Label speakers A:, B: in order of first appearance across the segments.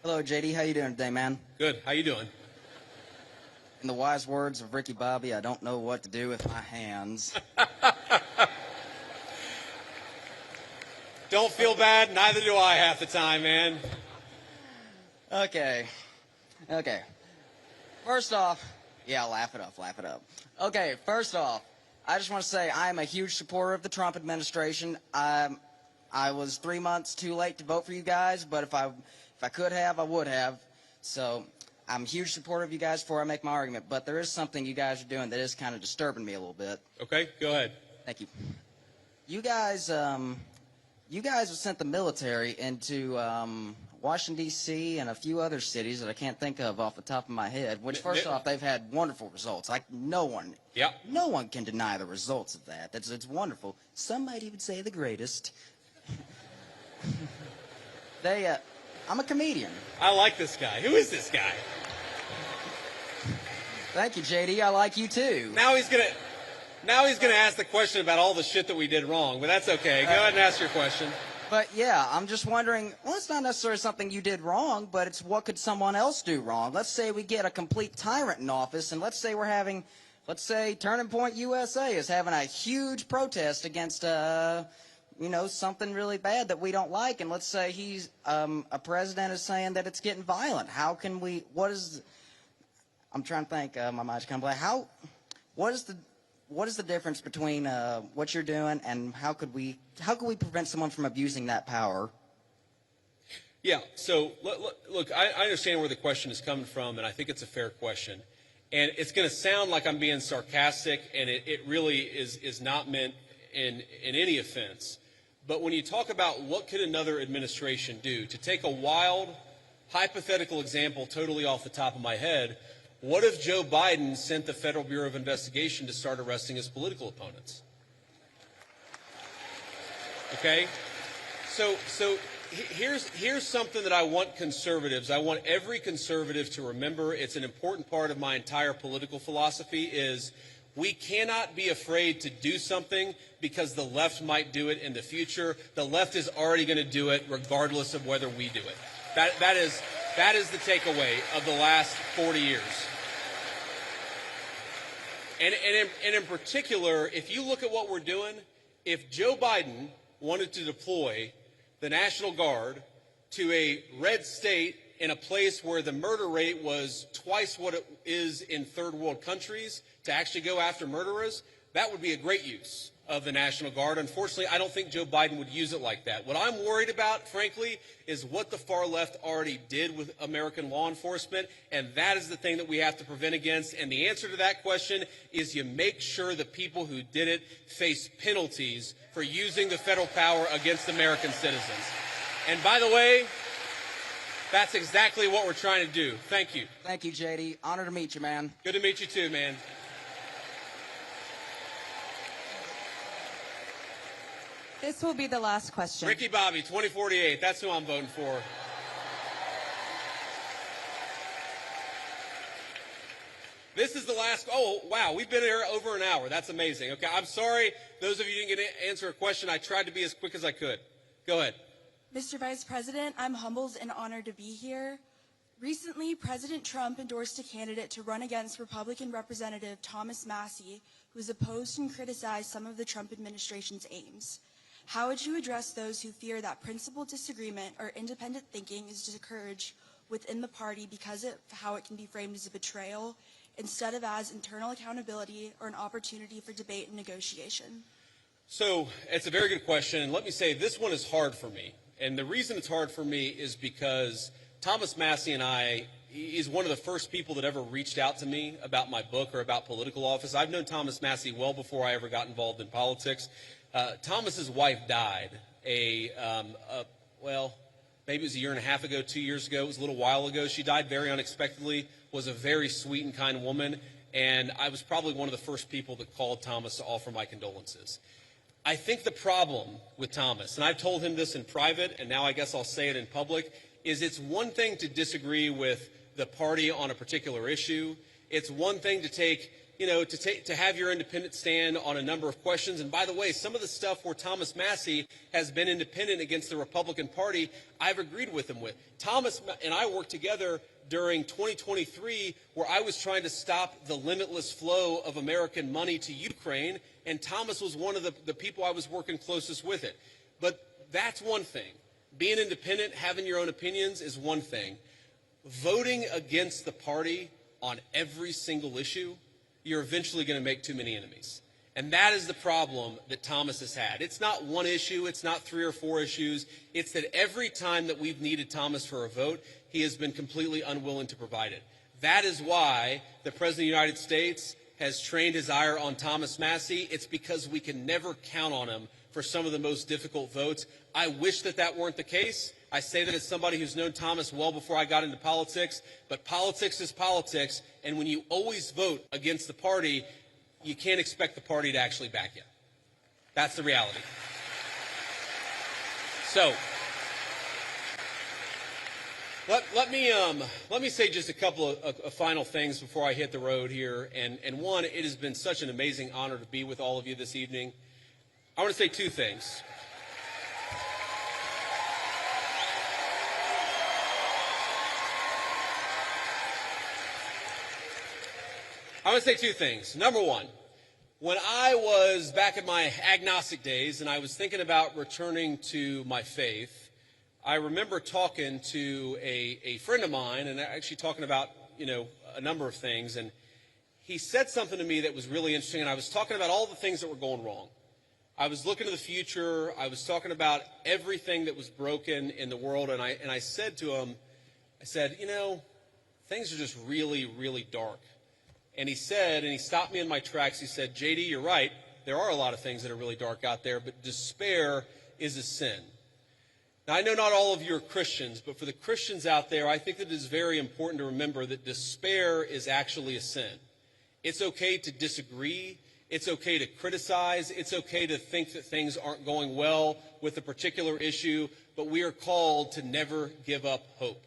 A: Hello, JD. How you doing today, man?
B: Good. How you doing?
A: In the wise words of Ricky Bobby, I don't know what to do with my hands.
B: Don't feel bad. Neither do I half the time, man.
A: Okay. First off, yeah, laugh it up. Okay, first off, I just want to say I am a huge supporter of the Trump administration. I was 3 months too late to vote for you guys, but if I could have, I would have. So I'm a huge supporter of you guys before I make my argument. But there is something you guys are doing that is kind of disturbing me a little bit.
B: Okay, go ahead.
A: Thank you. You guys have sent the military into Washington, D.C. and a few other cities that I can't think of off the top of my head, which, first off, they've had wonderful results. Like, no one can deny the results of that. It's wonderful. Some might even say the greatest. I'm a comedian.
B: I like this guy. Who is this guy?
A: Thank you, JD. I like you, too.
B: Now he's gonna ask the question about all the shit that we did wrong, but that's okay. Go ahead and ask your question.
A: But yeah, I'm just wondering, well, it's not necessarily something you did wrong, but it's what could someone else do wrong? Let's say we get a complete tyrant in office, and let's say Turning Point USA is having a huge protest against, something really bad that we don't like, and let's say he's, a president is saying that it's getting violent. How can we, I'm trying to think, my mind's kind of blank. What is the difference between what you're doing and how could we prevent someone from abusing that power?
B: Yeah, so look, I understand where the question is coming from, and I think it's a fair question. And it's going to sound like I'm being sarcastic, and it really is not meant in any offense. But when you talk about what could another administration do, to take a wild, hypothetical example totally off the top of my head, what if Joe Biden sent the Federal Bureau of Investigation to start arresting his political opponents? Okay? So here's something that I want conservatives, I want every conservative to remember. It's an important part of my entire political philosophy is we cannot be afraid to do something because the left might do it in the future. The left is already going to do it regardless of whether we do it. That is the takeaway of the last 40 years. And in particular, if you look at what we're doing, if Joe Biden wanted to deploy the National Guard to a red state in a place where the murder rate was twice what it is in third world countries to actually go after murderers, that would be a great use of the National Guard. Unfortunately, I don't think Joe Biden would use it like that. What I'm worried about, frankly, is what the far left already did with American law enforcement, and that is the thing that we have to prevent against. And the answer to that question is you make sure the people who did it face penalties for using the federal power against American citizens. And by the way, that's exactly what we're trying to do. Thank you.
A: Thank you, JD. Honor to meet you, man.
B: Good to meet you too, man.
C: This will be the last question.
B: Ricky Bobby, 2048. That's who I'm voting for. This is the last. Oh, wow. We've been here over an hour. That's amazing. Okay. I'm sorry. Those of you who didn't get to answer a question, I tried to be as quick as I could. Go ahead.
D: Mr. Vice President, I'm humbled and honored to be here. Recently, President Trump endorsed a candidate to run against Republican Representative Thomas Massie, who has opposed and criticized some of the Trump administration's aims. How would you address those who fear that principled disagreement or independent thinking is discouraged within the party because of how it can be framed as a betrayal instead of as internal accountability or an opportunity for debate and negotiation?
B: So it's a very good question. And let me say this one is hard for me. And the reason it's hard for me is because Thomas Massie and he's one of the first people that ever reached out to me about my book or about political office. I've known Thomas Massie well before I ever got involved in politics. Thomas's wife died well, maybe it was a year and a half ago, 2 years ago. It was a little while ago. She died very unexpectedly, was a very sweet and kind woman, and I was probably one of the first people that called Thomas to offer my condolences. I think the problem with Thomas, and I've told him this in private, and now I guess I'll say it in public, is it's one thing to disagree with the party on a particular issue. It's one thing to take to have your independent stand on a number of questions. And by the way, some of the stuff where Thomas Massie has been independent against the Republican Party, I've agreed with him with. Thomas and I worked together during 2023 where I was trying to stop the limitless flow of American money to Ukraine, and Thomas was one of the people I was working closest with it. But that's one thing. Being independent, having your own opinions is one thing. Voting against the party on every single issue, you're eventually going to make too many enemies. And that is the problem that Thomas has had. It's not one issue. It's not 3 or 4 issues. It's that every time that we've needed Thomas for a vote, he has been completely unwilling to provide it. That is why the President of the United States has trained his ire on Thomas Massie. It's because we can never count on him for some of the most difficult votes. I wish that that weren't the case. I say that as somebody who's known Thomas well before I got into politics, but politics is politics, and when you always vote against the party, you can't expect the party to actually back you. That's the reality. So, let me say just a couple of final things before I hit the road here. And one, it has been such an amazing honor to be with all of you this evening. I want to say 2 things. I want to say 2 things. Number one, when I was back in my agnostic days and I was thinking about returning to my faith, I remember talking to a friend of mine and actually talking about, a number of things. And he said something to me that was really interesting. And I was talking about all the things that were going wrong. I was looking to the future. I was talking about everything that was broken in the world. And I said to him, things are just really, really dark. And he said, and he stopped me in my tracks, he said, JD, you're right. There are a lot of things that are really dark out there, but despair is a sin. Now, I know not all of you are Christians, but for the Christians out there, I think that it is very important to remember that despair is actually a sin. It's okay to disagree. It's okay to criticize. It's okay to think that things aren't going well with a particular issue, but we are called to never give up hope.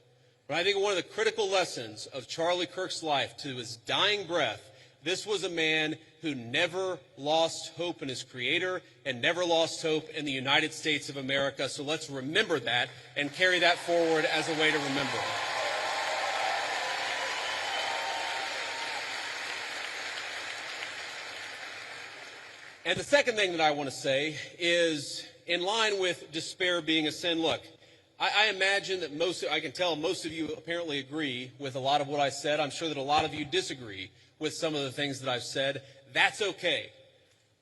B: But I think one of the critical lessons of Charlie Kirk's life to his dying breath, this was a man who never lost hope in his Creator and never lost hope in the United States of America. So let's remember that and carry that forward as a way to remember. And the second thing that I want to say is, in line with despair being a sin, look, I imagine that I can tell most of you apparently agree with a lot of what I said. I'm sure that a lot of you disagree with some of the things that I've said. That's okay.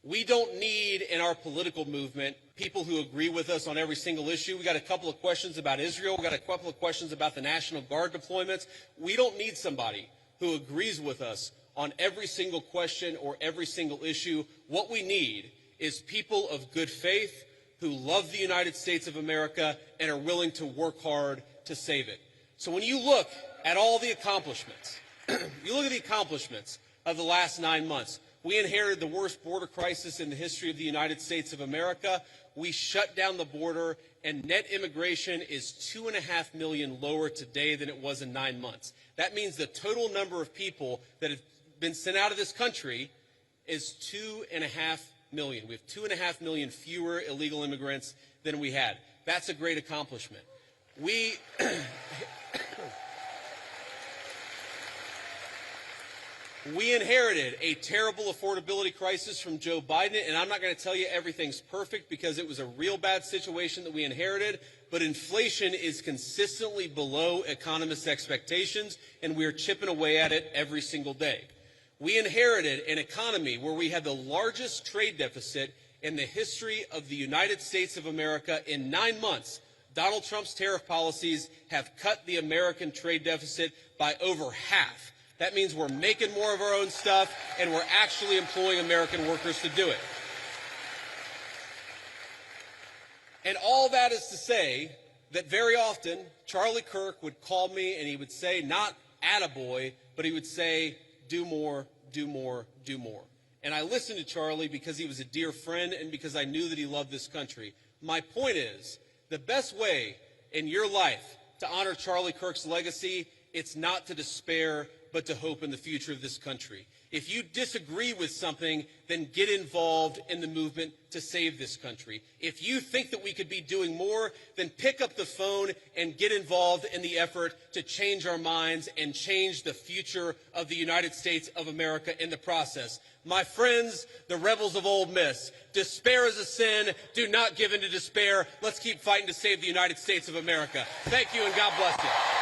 B: We don't need in our political movement people who agree with us on every single issue. We got a couple of questions about Israel. We got a couple of questions about the National Guard deployments. We don't need somebody who agrees with us on every single question or every single issue. What we need is people of good faith who love the United States of America and are willing to work hard to save it. So when you look at all the accomplishments, you look at the accomplishments of the last 9 months. We inherited the worst border crisis in the history of the United States of America. We shut down the border, and net immigration is 2.5 million lower today than it was in 9 months. That means the total number of people that have been sent out of this country is 2.5 million. We have 2.5 million fewer illegal immigrants than we had. That's a great accomplishment. We inherited a terrible affordability crisis from Joe Biden, and I'm not going to tell you everything's perfect because it was a real bad situation that we inherited, but inflation is consistently below economists' expectations, and we are chipping away at it every single day. We inherited an economy where we had the largest trade deficit in the history of the United States of America. In 9 months, Donald Trump's tariff policies have cut the American trade deficit by over half. That means we're making more of our own stuff, and we're actually employing American workers to do it. And all that is to say that very often, Charlie Kirk would call me and he would say, not attaboy, but he would say, do more, do more, do more. And I listened to Charlie because he was a dear friend and because I knew that he loved this country. My point is, the best way in your life to honor Charlie Kirk's legacy, it's not to despair, but but to hope in the future of this country. If you disagree with something, then get involved in the movement to save this country. If you think that we could be doing more, then pick up the phone and get involved in the effort to change our minds and change the future of the United States of America in the process. My friends, the rebels of Ole Miss, despair is a sin. Do not give in to despair. Let's keep fighting to save the United States of America. Thank you, and God bless you.